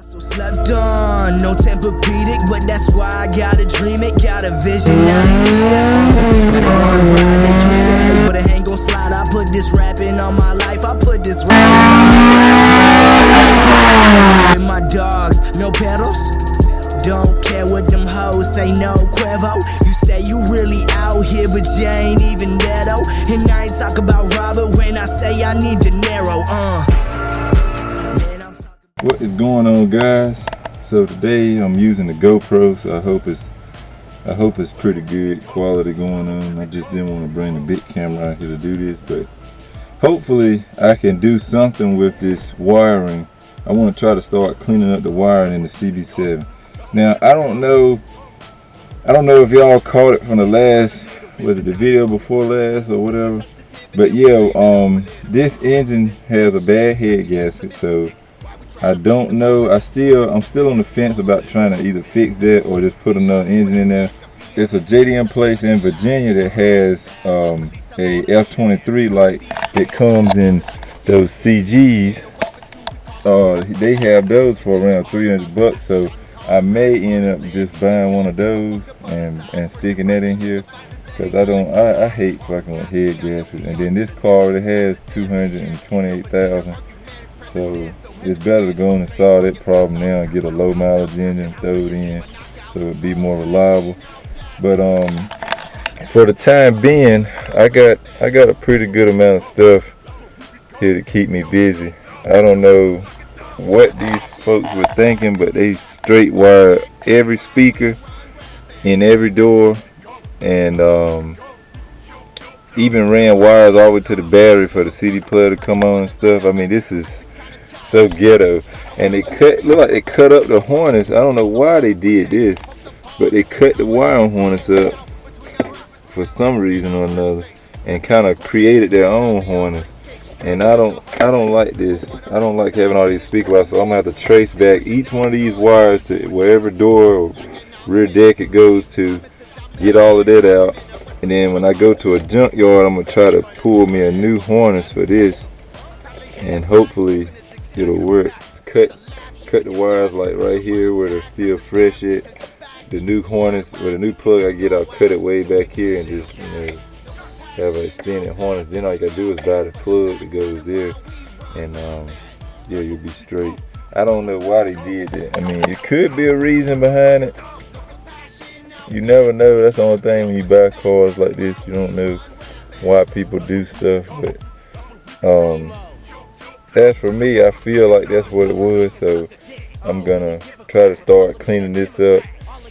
So slept on, no Tempur-Pedic, but that's why I gotta dream it, got a vision, now they see it. But they wanna ride, they used to hate, but it ain't gon' slide. I put this rapping on my life, I put this rapping on my dogs, no pedals. Don't care what them hoes say, no Cuervo. You say you really out here, but you ain't even there though. And I ain't talk about Robert when I say I need dinero, What is going on, guys? So today I'm using the GoPro, so I hope it's pretty good quality going on. I just didn't want to bring the big camera out here to do this, but hopefully I can do something with this wiring. I want to try to start cleaning up the wiring in the CB7. Now I don't know if y'all caught it from the last, was it the video before last or whatever, but yeah, this engine has a bad head gasket, so I don't know. I'm still on the fence about trying to either fix that or just put another engine in there. It's a JDM place in Virginia that has a F23 light that comes in those CGs. They have those for around $300, so I may end up just buying one of those and sticking that in here, because I hate fucking with head gaskets. And then this car already has 228,000, so it's better to go on and solve that problem now and get a low mileage engine, throw it in, so it'll be more reliable. But for the time being, I got a pretty good amount of stuff here to keep me busy. I don't know what these folks were thinking, but they straight wire every speaker in every door, and even ran wires all the way to the battery for the CD player to come on and stuff. I mean, this is so ghetto. And they look like they cut up the harness. I don't know why they did this, but they cut the wiring harness up for some reason or another and kind of created their own harness. And I don't like this. I don't like having all these speaker wires, so I'm gonna have to trace back each one of these wires to wherever door or rear deck it goes to, get all of that out, and then when I go to a junkyard, I'm gonna try to pull me a new harness for this, and hopefully it'll work. Cut the wires like right here where they're still fresh at. The new harness, or the new plug I get, I'll cut it way back here and just, have an extended harness. Then all you gotta do is buy the plug that goes there, and yeah, you'll be straight. I don't know why they did that. I mean, it could be a reason behind it. You never know. That's the only thing when you buy cars like this. You don't know why people do stuff. But as for me, I feel like that's what it was. So I'm gonna try to start cleaning this up.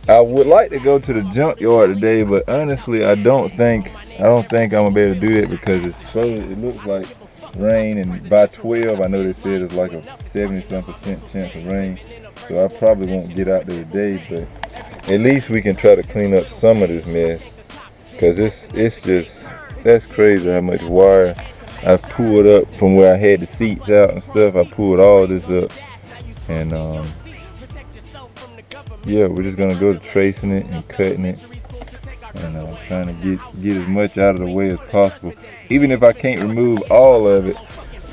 I would like to go to the junkyard today, but honestly, I don't think I'm gonna be able to do that, because it looks like rain, and by 12, I know they said it's like a 70-some% chance of rain, so I probably won't get out there today. But at least we can try to clean up some of this mess, because it's just, that's crazy how much wire I pulled up from where I had the seats out and stuff. I pulled all this up, and yeah, we're just gonna go to tracing it and cutting it, and trying to get as much out of the way as possible. Even if I can't remove all of it,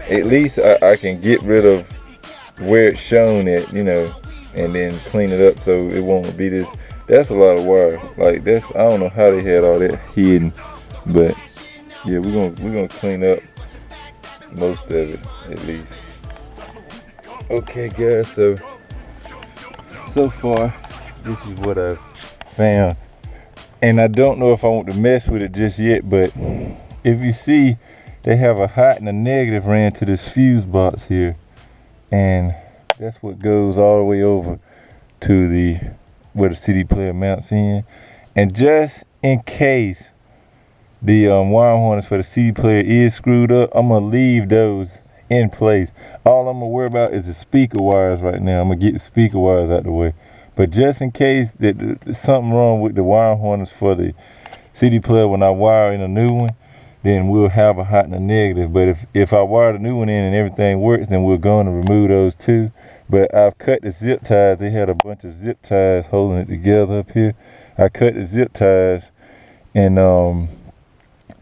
at least I can get rid of where it's shown at, and then clean it up so it won't be this. That's a lot of wire. Like, I don't know how they had all that hidden, but yeah, we're gonna clean up most of it at least. Okay, guys, so far this is what I've found, and I don't know if I want to mess with it just yet, but if you see, they have a hot and a negative ran to this fuse box here, and that's what goes all the way over to where the CD player mounts in. And just in case the wire harness for the CD player is screwed up, I'm gonna leave those in place. All I'm gonna worry about is the speaker wires right now. I'm gonna get the speaker wires out the way. But just in case that there's something wrong with the wire harness for the CD player when I wire in a new one, then we'll have a hot and a negative. But if I wire the new one in and everything works, then we're going to remove those too. But I've cut the zip ties. They had a bunch of zip ties holding it together up here. I cut the zip ties, and now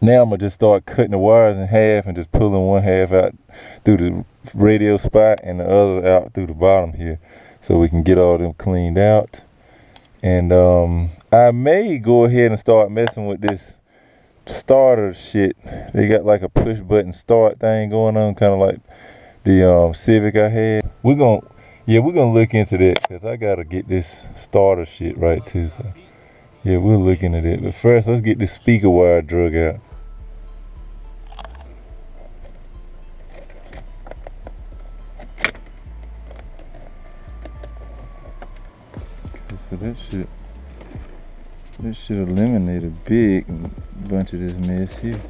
I'm gonna just start cutting the wires in half and just pulling one half out through radio spot and the other out through the bottom here, so we can get all them cleaned out. And I may go ahead and start messing with this starter shit. They got like a push button start thing going on, kind of like the Civic I had. We're gonna look into that, because I gotta get this starter shit right too. So yeah, we'll look into that. But first, let's get this speaker wire drug out. So that should eliminate a big bunch of this mess here.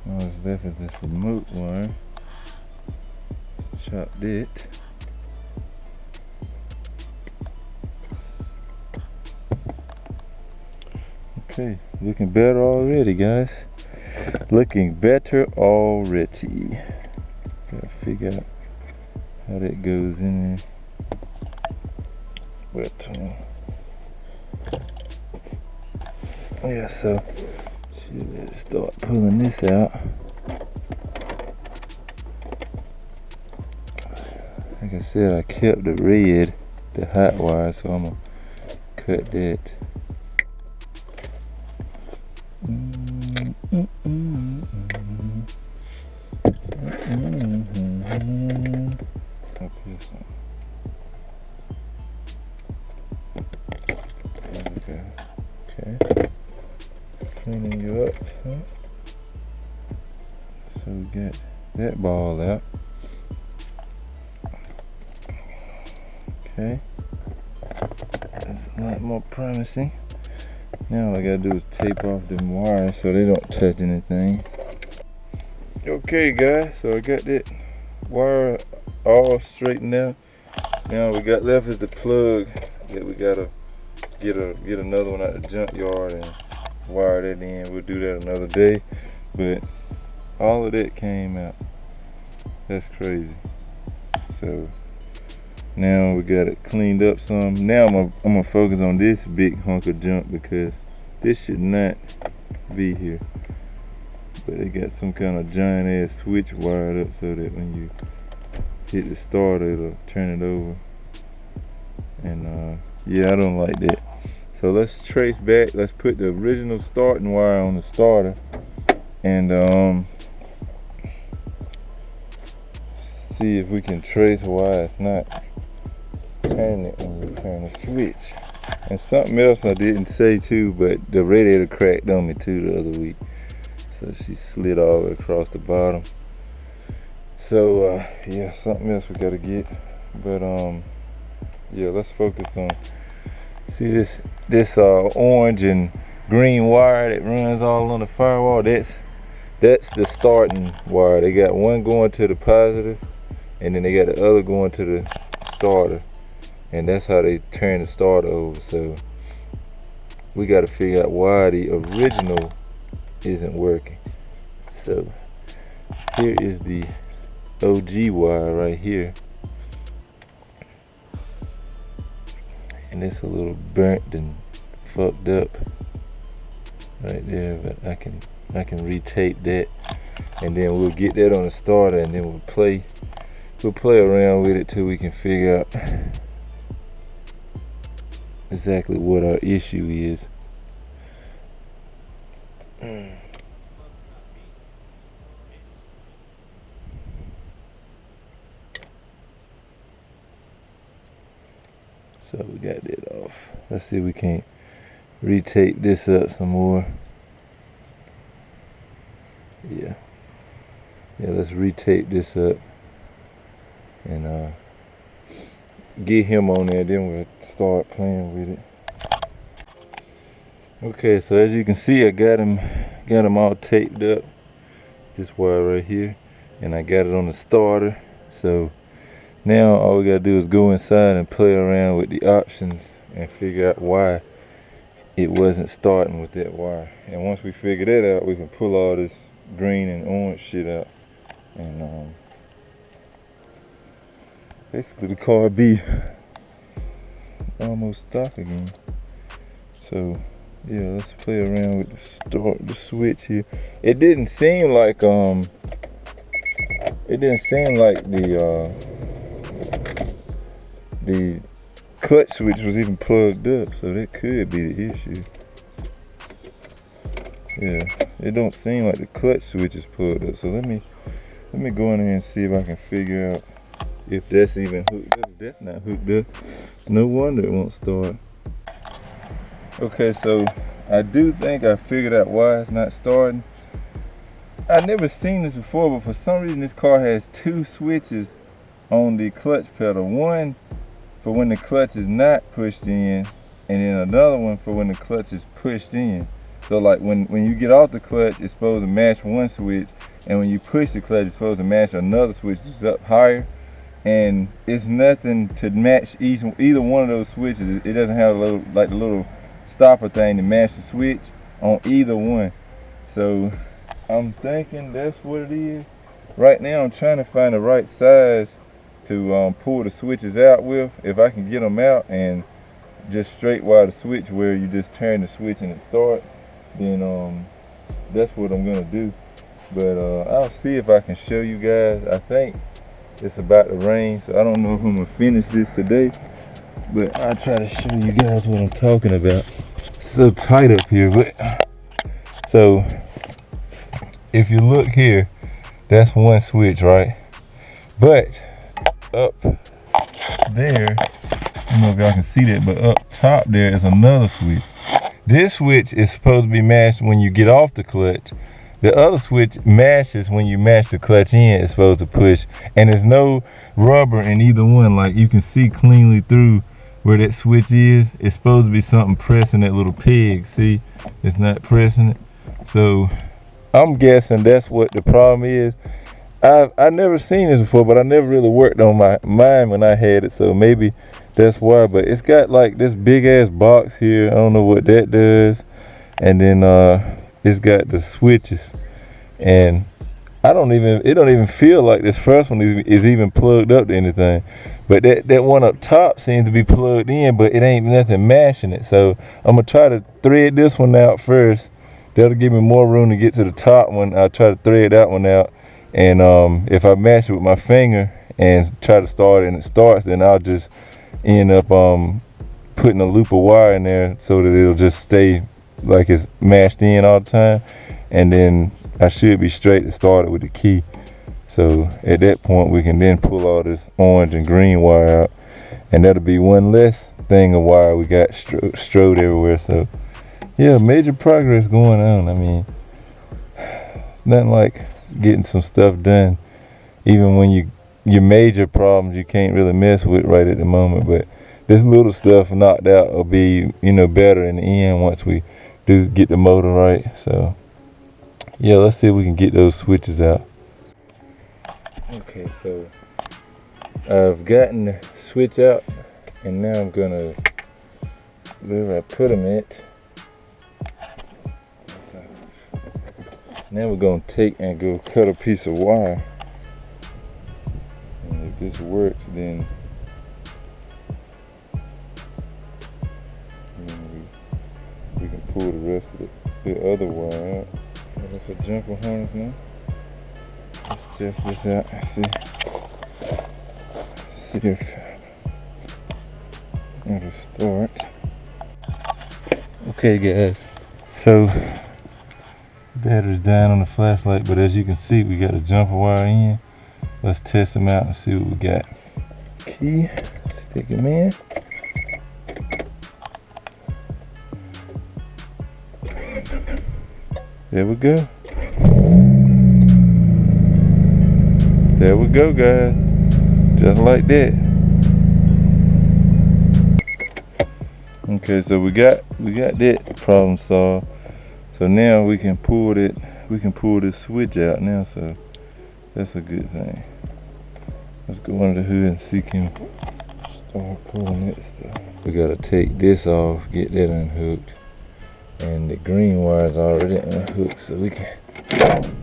All that's left is this remote wire. Chopped it. Okay, looking better already, guys. Looking better already. Gotta figure out how that goes in there. But yeah, so should start pulling this out. Like I said, I kept the red, the hot wire, so I'm gonna cut that. Up here some. Okay. Cleaning you up. So we got that ball out. Okay. That's a lot more promising. Now all I gotta do is tape off them wires so they don't touch anything. Okay guys, so I got that wire all straightened out. Now we got left is the plug that we gotta get another one out the junkyard and wire that in. We'll do that another day. But all of that came out. That's crazy. So now we got it cleaned up some. Now I'm gonna focus on this big hunk of junk, because this should not be here. But it got some kind of giant ass switch wired up so that when you hit the starter, it'll turn it over. And yeah, I don't like that. So let's trace back. Let's put the original starting wire on the starter, and see if we can trace why it's not turning it when we turn the switch. And something else I didn't say too, but the radiator cracked on me too the other week, so she slid all the way across the bottom. So yeah, something else we gotta get. But yeah, let's focus on, see this orange and green wire that runs all on the firewall. That's the starting wire. They got one going to the positive, and then they got the other going to the starter, and that's how they turn the starter over. So we got to figure out why the original isn't working. So here is the OG wire right here, and it's a little burnt and fucked up right there, but I can retape that, and then we'll get that on the starter, and then we'll play around with it till we can figure out exactly what our issue is. So we got that off. Let's see if we can't retape this up some more. Yeah, let's retape this up and get him on there, then we'll start playing with it. Okay, so as you can see, I got him all taped up. It's this wire right here, and I got it on the starter. So now all we gotta do is go inside and play around with the options and figure out why it wasn't starting with that wire. And once we figure that out, we can pull all this green and orange shit out, and basically the car be almost stock again. So Yeah, let's play around with the switch here. It didn't seem like the clutch switch was even plugged up, so that could be the issue. Yeah, it don't seem like the clutch switch is plugged up. So let me go in there and see if I can figure out if that's even hooked up. If that's not hooked up, no wonder it won't start. Okay, so I do think I figured out why it's not starting. I've never seen this before, but for some reason this car has two switches on the clutch pedal. One for when the clutch is not pushed in, and then another one for when the clutch is pushed in. So like when you get off the clutch, it's supposed to match one switch, and when you push the clutch, it's supposed to match another switch that's up higher. And it's nothing to match either one of those switches. It doesn't have a little stopper thing to match the switch on either one. So I'm thinking that's what it is. Right now I'm trying to find the right size to pull the switches out with. If I can get them out and just straight wire the switch where you just turn the switch and it starts, then that's what I'm gonna do. But I'll see if I can show you guys. I think it's about to rain, so I don't know if I'm gonna finish this today, but I'll try to show you guys what I'm talking about. It's so tight up here, but so if you look here, that's one switch, right? But up there, I don't know if y'all can see that, but up top there is another switch. This switch is supposed to be matched when you get off the clutch. The other switch matches when you match the clutch in, it's supposed to push. And there's no rubber in either one. Like you can see cleanly through where that switch is. It's supposed to be something pressing that little peg. See, it's not pressing it. So I'm guessing that's what the problem is. I've never seen this before, but I never really worked on mine when I had it. So maybe that's why. But it's got like this big ass box here. I don't know what that does. And then it's got the switches, and it don't even feel like this first one is even plugged up to anything. But that one up top seems to be plugged in, but it ain't nothing mashing it. So I'm gonna try to thread this one out first. That'll give me more room to get to the top one. I'll try to thread that one out, and if I mash it with my finger and try to start it and it starts, then I'll just end up putting a loop of wire in there so that it'll just stay like it's mashed in all the time, and then I should be straight to start it with the key. So at that point we can then pull all this orange and green wire out, and that'll be one less thing of wire we got strode everywhere. So yeah, major progress going on. I mean, it's nothing like getting some stuff done, even when your major problems you can't really mess with right at the moment. But this little stuff knocked out will be, better in the end once we do get the motor right. So yeah, let's see if we can get those switches out. Okay, so I've gotten the switch out, and now I'm gonna, where I put them at, now we're gonna take and go cut a piece of wire, and if this works, then we can pull the rest of the other wire out. That's a jumper harness now. Let's test this out and see if it'll start. Okay guys, so battery's down on the flashlight, but as you can see we got a jumper wire in. Let's test them out and see what we got. Key, stick him in. There we go. There we go, guys. Just like that. Okay, so we got that problem solved. So now we can pull this switch out now, so that's a good thing. Let's go under the hood and see can start pulling that stuff. We gotta take this off, get that unhooked. And the green wire is already unhooked, so we can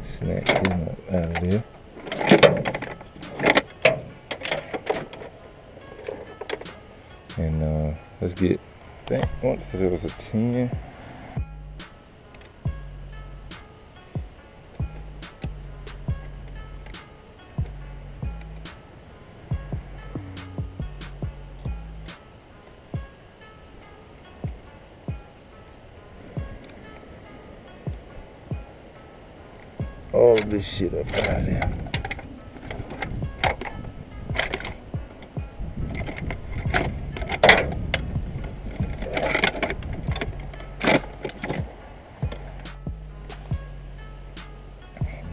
snatch him up out of there. And let's get, I think once there was a 10. all of this shit up out of there.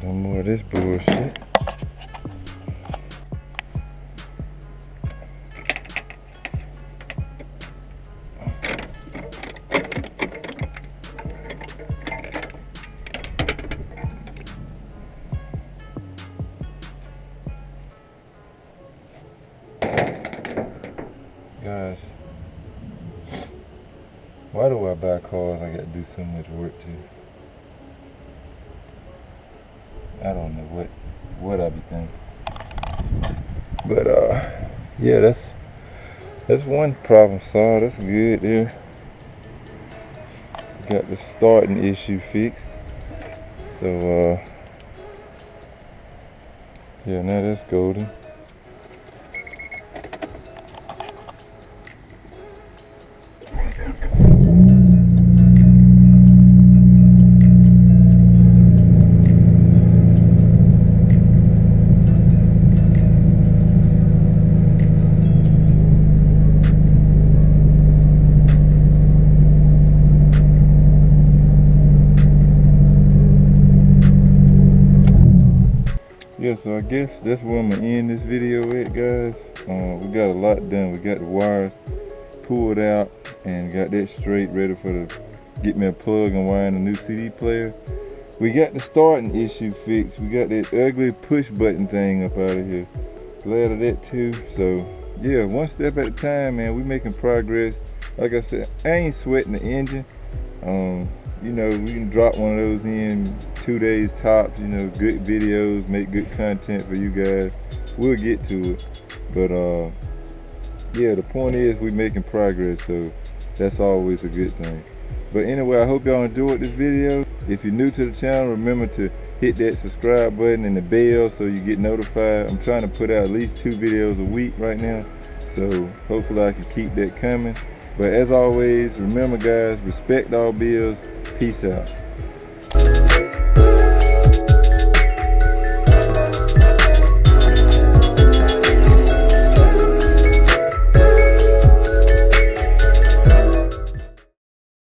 No more of this bullshit. Guys, why do I buy cars I gotta do so much work to? I don't know what I be thinking. But yeah, that's one problem solved. That's good there. Got the starting issue fixed. So yeah, now that's golden. Yeah, so I guess that's where I'm gonna end this video at, guys. We got a lot done. We got the wires pulled out and got that straight, ready for get me a plug and wire in a new CD player. We got the starting issue fixed. We got that ugly push button thing up out of here. Glad of that too. So yeah, one step at a time, man. We making progress. Like I said, I ain't sweating the engine. You know, we can drop one of those in 2 days tops, you know, good videos, make good content for you guys. We'll get to it. But yeah, the point is we making progress, so that's always a good thing. But anyway, I hope y'all enjoyed this video. If you're new to the channel, remember to hit that subscribe button and the bell so you get notified. I'm trying to put out at least 2 videos a week right now, so hopefully I can keep that coming. But as always, remember guys, respect all bills. Peace out.